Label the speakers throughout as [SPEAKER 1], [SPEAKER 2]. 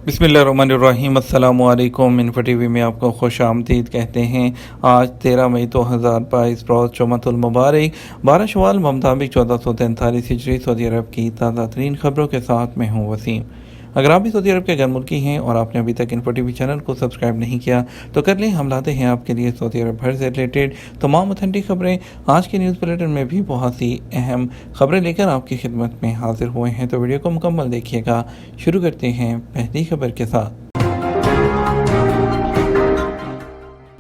[SPEAKER 1] बिस्मिल्लाहिर्रहमानिर्रहीम। अस्सलामु अलैकुम। इन्फो टीवी में आपको खुश आमदीद कहते हैं। आज 13 मई 2022 रोज़ जुम्मतुल मुबारक 12 शवाल मुताबिक 1443 हिजरी सऊदी अरब की ताज़ा तरीन खबरों के साथ मैं हूँ वसीम। अगर आप भी सऊदी अरब के घर मुल्की हैं और आपने अभी तक इन्फो टीवी चैनल को सब्सक्राइब नहीं किया तो कर लें। हम लाते हैं आपके लिए सऊदी अरब भर से रिलेटेड तमाम ऑथेंटिक खबरें। आज के न्यूज़ बुलेटिन में भी बहुत सी अहम खबरें लेकर आपकी खिदमत में हाजिर हुए हैं, तो वीडियो को मुकम्मल देखिएगा। शुरू करते हैं पहली खबर के साथ।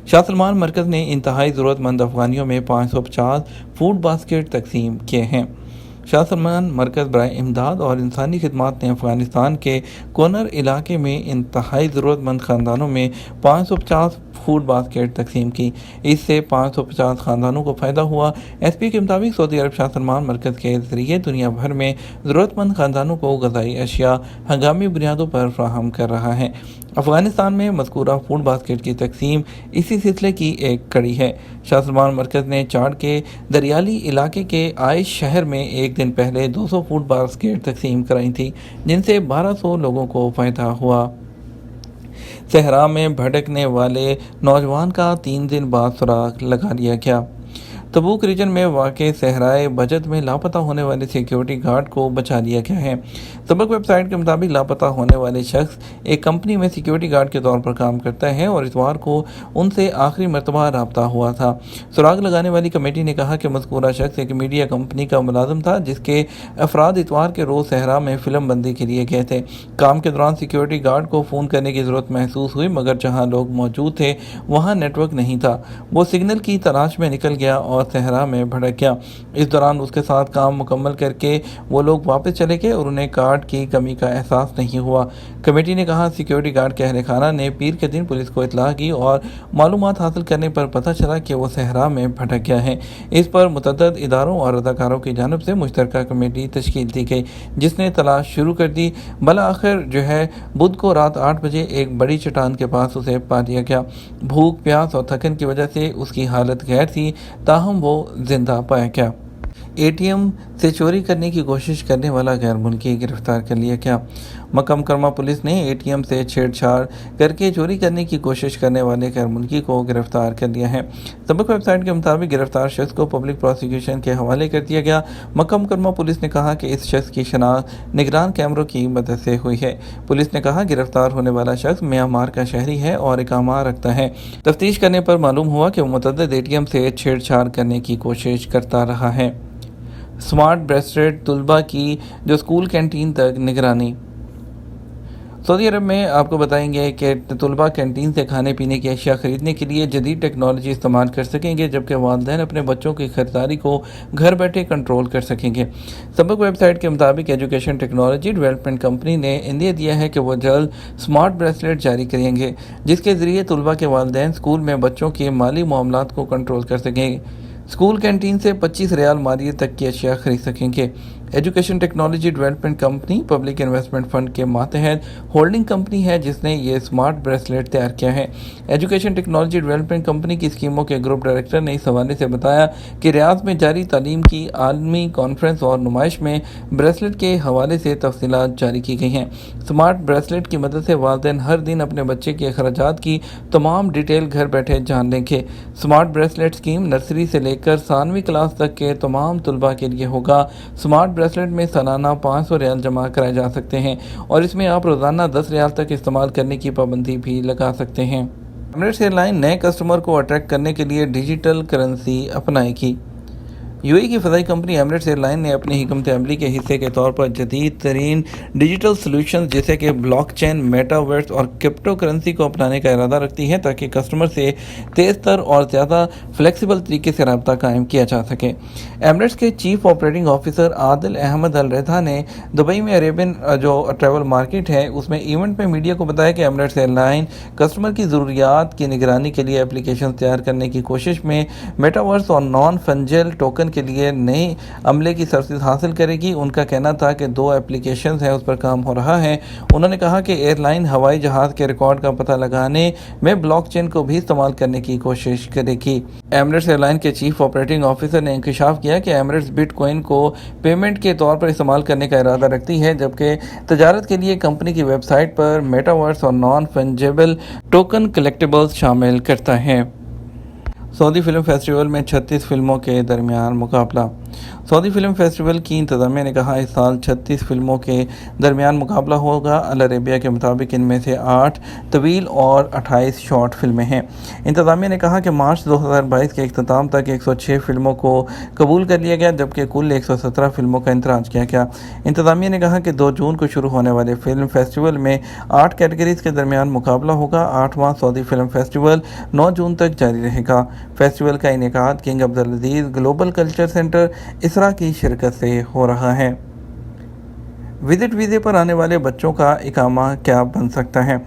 [SPEAKER 1] शाह सलमान मरकज़ ने इंतहाई ज़रूरतमंद अफ़गानियों में 550 फूड बास्केट तकसीम किए हैं। शाह सलमान मरकज़ बराए इमदाद और इंसानी खिदमात ने अफ़गानिस्तान के कोनर इलाके में इंतहाई ज़रूरतमंद ख़ानदानों में 550 फूड बास्केट तकसीम की। इससे 550 ख़ानदानों को फ़ायदा हुआ। SP के मुताबिक सऊदी अरब शाह सलमान मरकज़ के ज़रिए दुनिया भर में ज़रूरतमंद ख़ानदानों को ग़िज़ाई अशिया हंगामी बुनियादों पर फ़राहम कर रहा है। अफ़गानिस्तान में मज़कूरा फूड बास्केट की तकसीम इसी सिलसिले की एक कड़ी है। शाह सलमान मरकज़ ने चाड के दरियाली इलाके के आइश शहर में एक दिन पहले 200 फूड बास्केट तकसीम कराई थी, जिनसे 1200 लोगों को फ़ायदा हुआ। सहरा में भटकने वाले नौजवान का 3 दिन बाद सुराग लगा लिया गया। तबूक रीजन में वाक़े सहराए बजट में लापता होने वाले सिक्योरिटी गार्ड को बचा लिया गया है। सबक वेबसाइट के मुताबिक लापता होने वाले शख्स एक कंपनी में सिक्योरिटी गार्ड के तौर पर काम करता है और इतवार को उनसे आखिरी मरतबा रब्ता हुआ था। सुराग लगाने वाली कमेटी ने कहा कि मज़कूरा शख्स एक मीडिया कंपनी का मुलाजिम था, जिसके अफराद इतवार के रोज़ सहरा में फ़िल्म बंदी के लिए गए थे। काम के दौरान सिक्योरिटी गार्ड को फ़ोन करने की ज़रूरत महसूस हुई, मगर जहाँ लोग मौजूद थे वहाँ नेटवर्क नहीं था। वो सिग्नल की तलाश में निकल गया और सहरा में भड़क गया। इस दौरान उसके साथ काम मुकम्मल करके वो लोग वापस चले गए और उन्हें कार्ड की कमी का एहसास नहीं हुआ। कमेटी ने कहा, सिक्योरिटी गार्ड के अहल खाना ने पीर के दिन पुलिस को इतला की और मालूमात हासिल करने पर पता चला कि वो सहरा में भटक गया है। इस पर मुतअद्दिद इदारों और रज़ाकारों की जानिब से मुश्तरका कमेटी तश्कील दी गई, जिसने तलाश शुरू कर दी। भला आखिर बुध को रात 8 बजे एक बड़ी चट्टान के पास उसे पा लिया गया। भूख, प्यास और थकन की वजह से उसकी हालत गैर थी, ताहम वो जिंदा पाया गया। ATM से चोरी करने की कोशिश करने वाला गैर मुल्की गिरफ्तार कर लिया गया। मक्का मुकर्रमा पुलिस ने ATM से छेड़छाड़ करके चोरी करने की कोशिश करने वाले गैर मुल्की को गिरफ्तार कर लिया है। सबक वेबसाइट के मुताबिक गिरफ्तार शख्स को पब्लिक प्रोसिक्यूशन के हवाले कर दिया गया। मक्का मुकर्रमा पुलिस ने कहा कि इस शख्स की शनाख्त निगरान कैमरों की मदद से हुई है। पुलिस ने कहा, गिरफ्तार होने वाला शख्स म्यांमार का शहरी है और इकामा रखता है। तफ्तीश करने पर मालूम हुआ कि वो मुतअद्दिद ATM से छेड़छाड़ करने की कोशिश करता रहा है। स्मार्ट ब्रेसलेट तलबा की जो स्कूल कैंटीन तक निगरानी। सऊदी अरब में आपको बताएंगे कि तलबा कैंटीन से खाने पीने की अशिया ख़रीदने के लिए जदीद टेक्नोलॉजी इस्तेमाल कर सकेंगे, जबकि वालिदैन अपने बच्चों की खरीदारी को घर बैठे कंट्रोल कर सकेंगे। सबक वेबसाइट के मुताबिक एजुकेशन टेक्नोलॉजी डेवलपमेंट कंपनी ने इंदिया दिया है कि वह जल्द स्मार्ट ब्रेसलेट जारी करेंगे, जिसके ज़रिए तलबा के वालिदैन स्कूल में बच्चों के माली मामलात को कंट्रोल कर सकेंगे। स्कूल कैंटीन से 25 रियाल मालियत तक की अशिया खरीद सकेंगे। Education technology development company public investment fund के मातहत होल्डिंग कंपनी है, जिसने ये स्मार्ट ब्रेसलेट तैयार किया है। एजुकेशन टेक्नोलॉजी डेवलपमेंट कंपनी की स्कीमों के ग्रुप डायरेक्टर ने इस हवाले से बताया कि रियाद में जारी तालीम की आलमी कॉन्फ्रेंस और नुमाइश में ब्रेसलेट के हवाले से तफसीलात जारी की गई हैं। स्मार्ट ब्रेसलेट की मदद से वालिदैन हर दिन अपने बच्चे के अखराजात की तमाम डिटेल घर बैठे जान लेंगे। स्मार्ट ब्रेसलेट स्कीम नर्सरी से लेकर 7वीं क्लास तक के तमाम तलबा के लिए होगा। स्मार्ट ब्रेसलेट में सालाना 500 रियाल जमा कराए जा सकते हैं और इसमें आप रोज़ाना 10 रियाल तक इस्तेमाल करने की पाबंदी भी लगा सकते हैं। एमिरेट्स एयरलाइन नए कस्टमर को अट्रैक्ट करने के लिए डिजिटल करेंसी अपनाएगी। UAE की फ़ज़ाई कंपनी एमिरेट्स एयरलाइन ने अपनी हिकमत अमली के हिस्से के तौर पर जदीद तरीन डिजिटल सॉल्यूशंस जैसे कि ब्लॉकचेन, मेटावर्स और क्रिप्टो करेंसी को अपनाने का इरादा रखती है, ताकि कस्टमर से तेज़ तर और ज़्यादा फ्लेक्सिबल तरीके से रब्ता कायम किया जा सके। एमिरेट्स के chief operating officer Adel Ahmed Al Redha ने दुबई में अरेबियन जो ट्रैवल मार्केट है उसमें इवेंट में मीडिया को बताया कि एमिरेट्स एयरलाइन कस्टमर की ज़रूरियात की निगरानी के लिए एप्लीकेशन तैयार करने की कोशिश में मेटावर्स और नॉन फंजिल टोकन آکسیجن کے لیے نئے عملے کی سروسز حاصل کرے گی۔ ان کا کہنا تھا کہ 2 ایپلیکیشنز ہیں، اس پر کام ہو رہا ہے۔ انہوں نے کہا کہ ایئر لائن ہوائی جہاز کے ریکارڈ کا پتہ لگانے میں بلاک چین کو بھی استعمال کرنے کی کوشش کرے گی۔ ایمریٹس ایئر لائن کے چیف آپریٹنگ آفیسر نے انکشاف کیا کہ ایمریٹس بٹ کوئن کو پیمنٹ کے طور پر استعمال کرنے کا ارادہ رکھتی ہے، جبکہ تجارت کے لیے کمپنی کی ویب سائٹ پر میٹاورس اور نان فنجیبل ٹوکن کلیکٹیبلز شامل کرتا ہے۔ سعودی فلم فیسٹیول میں 36 فلموں کے درمیان مقابلہ۔ سعودی فلم فیسٹیول کی انتظامیہ نے کہا اس سال 36 فلموں کے درمیان مقابلہ ہوگا۔ العربیہ کے مطابق ان میں سے 8 طویل اور 28 شارٹ فلمیں ہیں۔ انتظامیہ نے کہا کہ مارچ 2022 کے اختتام تک 106 فلموں کو قبول کر لیا گیا، جبکہ کل 117 فلموں کا اندراج کیا گیا۔ انتظامیہ نے کہا کہ 2 جون کو شروع ہونے والے فلم فیسٹیول میں 8 کیٹیگریز کے درمیان مقابلہ ہوگا۔ 8واں سعودی فلم فیسٹیول 9 جون تک جاری رہے گا۔ فیسٹیول کا انعقاد King Abdulaziz Global Culture Center Ithra کی شرکت سے ہو رہا ہے۔ وزٹ ویزے پر آنے والے بچوں کا اقامہ کیا بن سکتا ہے؟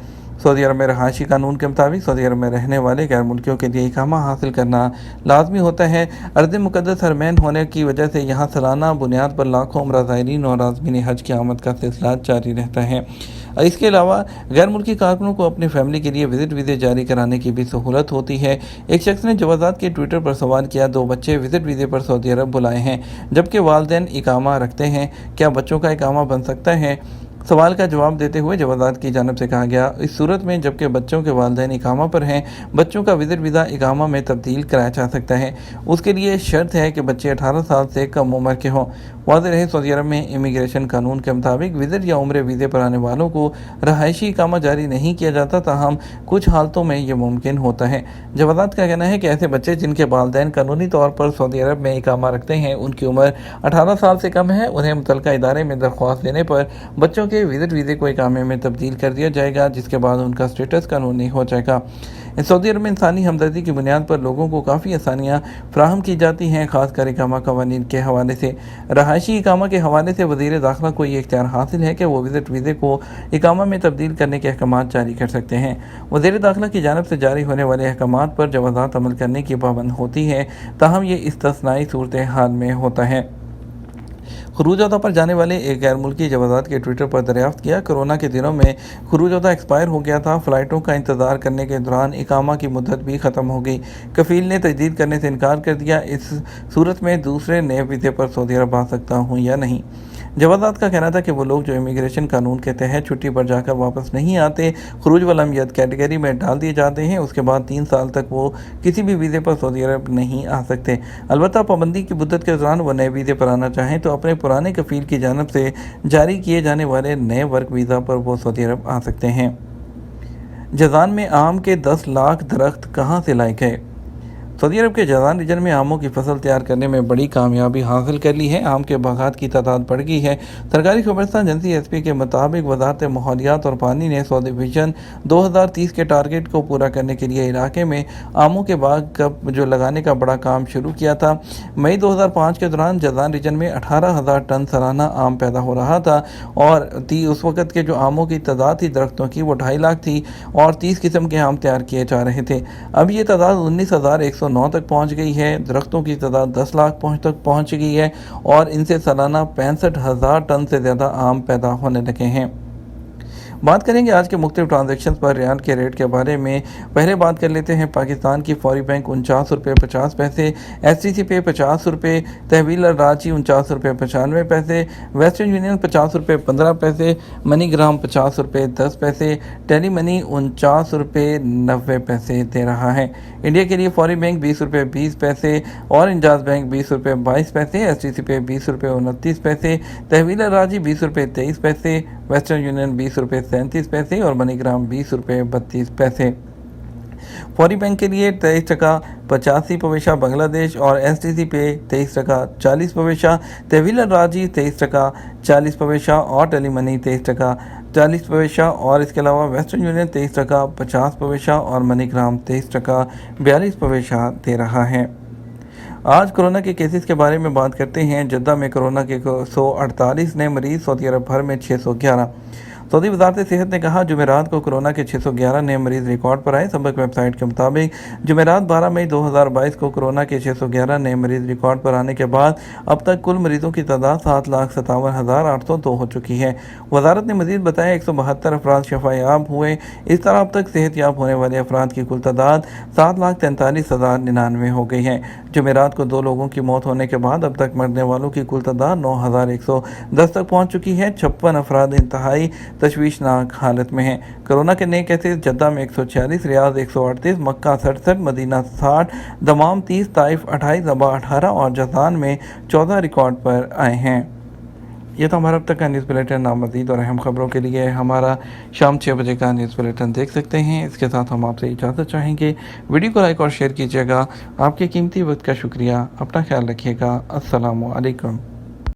[SPEAKER 1] سعودی عرب میں رہائشی قانون کے مطابق سعودی عرب میں رہنے والے غیر ملکیوں کے لیے اقامہ حاصل کرنا لازمی ہوتا ہے۔ ارض مقدس حرمین ہونے کی وجہ سے یہاں سالانہ بنیاد پر لاکھوں عمرہ زائرین اور عازمین حج کی آمد کا سلسلہ جاری رہتا ہے۔ اس کے علاوہ غیر ملکی کارکنوں کو اپنی فیملی کے لیے وزٹ ویزے جاری کرانے کی بھی سہولت ہوتی ہے۔ ایک شخص نے جوازات کے ٹویٹر پر سوال کیا، 2 بچے وزٹ ویزے پر سعودی عرب بلائے ہیں جبکہ والدین اقامہ رکھتے ہیں، کیا بچوں کا اقامہ بن سکتا ہے؟ سوال کا جواب دیتے ہوئے جوازات کی جانب سے کہا گیا، اس صورت میں جبکہ بچوں کے والدین اقامہ پر ہیں، بچوں کا وزٹ ویزا اقامہ میں تبدیل کرایا جا سکتا ہے۔ اس کے لیے شرط ہے کہ بچے 18 سال سے کم عمر کے ہوں۔ واضح رہے، سعودی عرب میں امیگریشن قانون کے مطابق وزٹ یا عمرے ویزے پر آنے والوں کو رہائشی اقامہ جاری نہیں کیا جاتا، تاہم کچھ حالتوں میں یہ ممکن ہوتا ہے۔ جوازات کا کہنا ہے کہ ایسے بچے جن کے والدین قانونی طور پر سعودی عرب میں اقامہ رکھتے ہیں، ان کی عمر 18 سال سے کم ہے، انہیں متعلقہ ادارے میں درخواست دینے پر بچوں کے وزٹ ویزے کو اقامے میں تبدیل کر دیا جائے گا، جس کے بعد ان کا سٹیٹس قانونی ہو جائے گا۔ سعودی عرب میں انسانی ہمدردی کی بنیاد پر لوگوں کو کافی آسانیاں فراہم کی جاتی ہیں، خاص کر اقامہ قوانین کے حوالے سے۔ رہائشی اقامہ کے حوالے سے وزیر داخلہ کو یہ اختیار حاصل ہے کہ وہ وزٹ ویزے کو اقامہ میں تبدیل کرنے کے احکامات جاری کر سکتے ہیں۔ وزیر داخلہ کی جانب سے جاری ہونے والے احکامات پر جوازات عمل کرنے کی پابند ہوتی ہے، تاہم یہ استثنائی صورتحال میں ہوتا ہے۔ خروج عہدہ پر جانے والے ایک غیر ملکی جوازات کے ٹویٹر پر دریافت کیا، کورونا کے دنوں میں خروج عہدہ ایکسپائر ہو گیا تھا، فلائٹوں کا انتظار کرنے کے دوران اقامہ کی مدت بھی ختم ہو گئی، کفیل نے تجدید کرنے سے انکار کر دیا، اس صورت میں دوسرے نئے ویزے پر سعودی عرب آ سکتا ہوں یا نہیں؟ جوازات کا کہنا تھا کہ وہ لوگ جو امیگریشن قانون کے تحت چھٹی پر جا کر واپس نہیں آتے، خروج والعلمیت کیٹیگری میں ڈال دیے جاتے ہیں، اس کے بعد 3 سال تک وہ کسی بھی ویزے پر سعودی عرب نہیں آ سکتے۔ البتہ پابندی کی مدت کے دوران وہ نئے ویزے پر آنا چاہیں تو اپنے پرانے کفیل کی جانب سے جاری کیے جانے والے نئے ورک ویزا پر وہ سعودی عرب آ سکتے ہیں۔ جازان میں آم کے 10 لاکھ درخت کہاں سے لائے گئے؟ سعودی عرب کے جازان ریجن میں آموں کی فصل تیار کرنے میں بڑی کامیابی حاصل کر لی ہے۔ آم کے باغات کی تعداد بڑھ گئی ہے۔ سرکاری خبرستان ایجنسی ایس پی کے مطابق وزارت ماحولیات اور پانی نے سعودی ویژن 2030 کے ٹارگٹ کو پورا کرنے کے لیے علاقے میں آموں کے باغ کا جو لگانے کا بڑا کام شروع کیا تھا۔ مئی 2005 کے دوران جازان ریجن میں 18,000 ٹن سالانہ آم پیدا ہو رہا تھا اور اس وقت کے جو آموں کی تعداد تھی درختوں کی وہ 2.5 لاکھ تھی اور 30 قسم کے آم تیار کیے جا رہے تھے۔ اب یہ تعداد 19,109 تک پہنچ گئی ہے۔ درختوں کی تعداد 10 لاکھ تک پہنچ گئی ہے اور ان سے سالانہ 65,000 ٹن سے زیادہ آم پیدا ہونے لگے ہیں۔ بات کریں گے آج کے مختلف ٹرانزیکشنز پر ریال کے ریٹ کے بارے میں۔ پہلے بات کر لیتے ہیں پاکستان کی فوری بینک 49 روپے 50 پیسے، ایس ٹی سی پے 50 روپے، تحویل الراجی 49 روپے 95 پیسے، ویسٹرن یونین 50 روپے 15 پیسے، منی گرام 50 روپے 10 پیسے، ٹیلی منی 49 روپے 90 پیسے دے رہا ہے۔ انڈیا کے لیے فوری بینک 20 روپے 20 پیسے اور انجاز بینک 20 روپے 22 پیسے، ایس ٹی سی پے 20 روپے 29 پیسے، تحویل الراجی 20 روپے 23 پیسے، ویسٹرن یونین 20 روپے 37 پیسے اور منی گرام 20 روپے 32 پیسے۔ فوری بینک کے لیے 23 ٹکا 85 پیسہ بنگلہ دیش اور ایس ٹی سی پے 23 ٹکا 40 پیسہ، تحویل الراجی 23 ٹکا 40 پیسہ اور ٹیلی منی 23 ٹکا 40 پیسہ اور اس کے علاوہ ویسٹرن یونین 23 ٹکا 50 پیسہ اور منی گرام 23 ٹکا 42 پیسہ دے رہا ہے۔ آج کورونا کے کیسز کے بارے میں بات کرتے ہیں۔ جدہ میں کورونا کے 148 نئے مریض، سعودی عرب بھر میں 611۔ सऊदी वजारत सेहत ने कहा, जुमेरात को कोरोना के 611 नए मरीज रिकॉर्ड पर आए। सबक वेबसाइट के मुताबिक जुमेरात 12 मई 2022 को कोरोना के 611 नए मरीज रिकॉर्ड पर आने के बाद अब तक कुल मरीजों की तादाद 7,57,802 हो चुकी है। वजारत ने मजीद बताया 172 अफराद शफायाब हुए। इस तरह अब तक सेहतयाब होने वाले अफराद की कुल तादाद 7,43,099 हो गई है। जुमेरात को 2 लोगों की मौत होने के बाद अब तक मरने वालों की कुल तादाद 9,110 तक पहुँच चुकी है। 56 अफराद इंतहाई तशवीशनाक हालत में हैं। कोरोना के नए केसेस जद्दा में 146, रियाद 138, मक्का 67, मदीना 60, दमाम 30, ताइफ 28, ज़बा 18 और जज़ान में 14 रिकॉर्ड पर आए हैं। ये तो हमारा अब तक का न्यूज़ बुलेटिन। नामज़ीद और अहम खबरों के लिए हमारा शाम 6 बजे का न्यूज़ बुलेटिन देख सकते हैं। इसके साथ हम आपसे इजाज़त चाहेंगे। वीडियो को लाइक और शेयर कीजिएगा। आपके कीमती वक्त का शुक्रिया। अपना ख्याल रखिएगा। अस्सलामु अलैकुम।